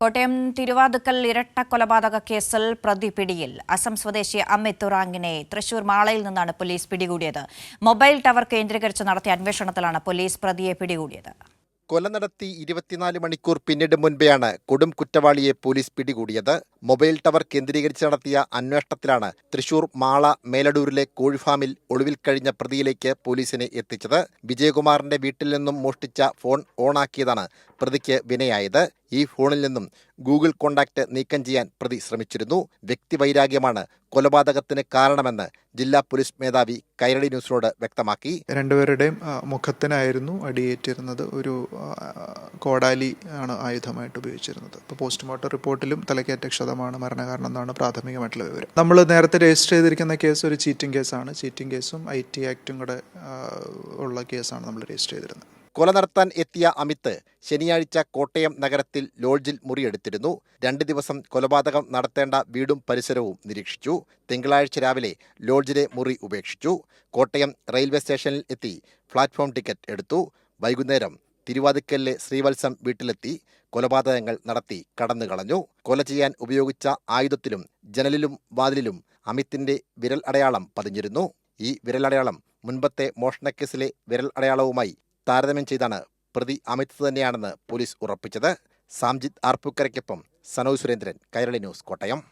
കോട്ടയം തിരുവാതുക്കൽ ഇരട്ട കൊലപാതക കേസിൽ പ്രതി പിടിയിൽ. അസം സ്വദേശി അമിത് തുറാങ്ങിനെ തൃശൂർ മാളയിൽ നിന്നാണ് പോലീസ് പിടികൂടിയത്. മൊബൈൽ ടവർ കേന്ദ്രീകരിച്ച് നടത്തിയ അന്വേഷണത്തിലാണ് പോലീസ് പ്രതിയെ പിടികൂടിയത്. കൊല നടത്തി 24 മണിക്കൂർ പിന്നിടും മുൻപെയാണ് കൊടും കുറ്റവാളിയെ പോലീസ് പിടികൂടിയത്. മൊബൈൽ ടവർ കേന്ദ്രീകരിച്ച് നടത്തിയ അന്വേഷണത്തിലാണ് തൃശൂർ മാള മേലടൂരിലെ കോഴിഫാമിൽ ഒളിവിൽ കഴിഞ്ഞ പ്രതിയിലേക്ക് പോലീസിനെ എത്തിച്ചത്. വിജയകുമാറിന്റെ വീട്ടിൽ നിന്നും മോഷ്ടിച്ച ഫോൺ ഓണാക്കിയതാണ് പ്രതിക്ക് വിനയായത്. ഈ ഫോണിൽ നിന്നും ഗൂഗിൾ കോണ്ടാക്ട് നീക്കം ചെയ്യാൻ പ്രതി ശ്രമിച്ചിരുന്നു. വ്യക്തിവൈരാഗ്യമാണ് കൊലപാതകത്തിന് കാരണമെന്ന് ജില്ലാ പോലീസ് മേധാവി കൈരളി ന്യൂസിനോട് വ്യക്തമാക്കി. രണ്ടുപേരുടെയും മുഖത്തിനായിരുന്നു അടിയേറ്റിരുന്നത്. ഒരു കോടാലി ആണ് ആയുധമായിട്ട് ഉപയോഗിച്ചിരുന്നത്. ഇപ്പോൾ പോസ്റ്റ്മോർട്ടം റിപ്പോർട്ടിലും തലക്കേറ്റ ക്ഷതമാണ് മരണകാരണം എന്നാണ് പ്രാഥമികമായിട്ടുള്ള വിവരം. നമ്മൾ നേരത്തെ രജിസ്റ്റർ ചെയ്തിരിക്കുന്ന കേസ് ഒരു ചീറ്റിംഗ് കേസാണ്. ചീറ്റിംഗ് കേസും IT ആക്ടും കൂടെ ഉള്ള കേസാണ് നമ്മൾ രജിസ്റ്റർ ചെയ്തിരുന്നത്. കൊല നടത്താൻ എത്തിയ അമിത് ശനിയാഴ്ച കോട്ടയം നഗരത്തിൽ ലോഡ്ജിൽ മുറിയെടുത്തിരുന്നു. 2 ദിവസം കൊലപാതകം നടത്തേണ്ട വീടും പരിസരവും നിരീക്ഷിച്ചു. തിങ്കളാഴ്ച രാവിലെ ലോഡ്ജിലെ മുറി ഉപേക്ഷിച്ചു. കോട്ടയം റെയിൽവേ സ്റ്റേഷനിൽ എത്തി പ്ലാറ്റ്ഫോം ടിക്കറ്റ് എടുത്തു. വൈകുന്നേരം തിരുവാതുക്കലിലെ ശ്രീവത്സം വീട്ടിലെത്തി കൊലപാതകങ്ങൾ നടത്തി കടന്നുകളഞ്ഞു. കൊല ചെയ്യാൻ ഉപയോഗിച്ച ആയുധത്തിലും ജനലിലും വാതിലിലും അമിത്തിന്റെ വിരൽ അടയാളം പതിഞ്ഞിരുന്നു. ഈ വിരലടയാളം മുൻപത്തെ മോഷണക്കേസിലെ വിരൽ അടയാളവുമായി താരതമ്യം ചെയ്താണ് പ്രതി അമിത് തന്നെയാണെന്ന് പോലീസ് ഉറപ്പിച്ചത്. സാംജിത് ആർപ്പൂക്കരയ്ക്കൊപ്പം സനോജ് സുരേന്ദ്രൻ, കൈരളി ന്യൂസ്, കോട്ടയം.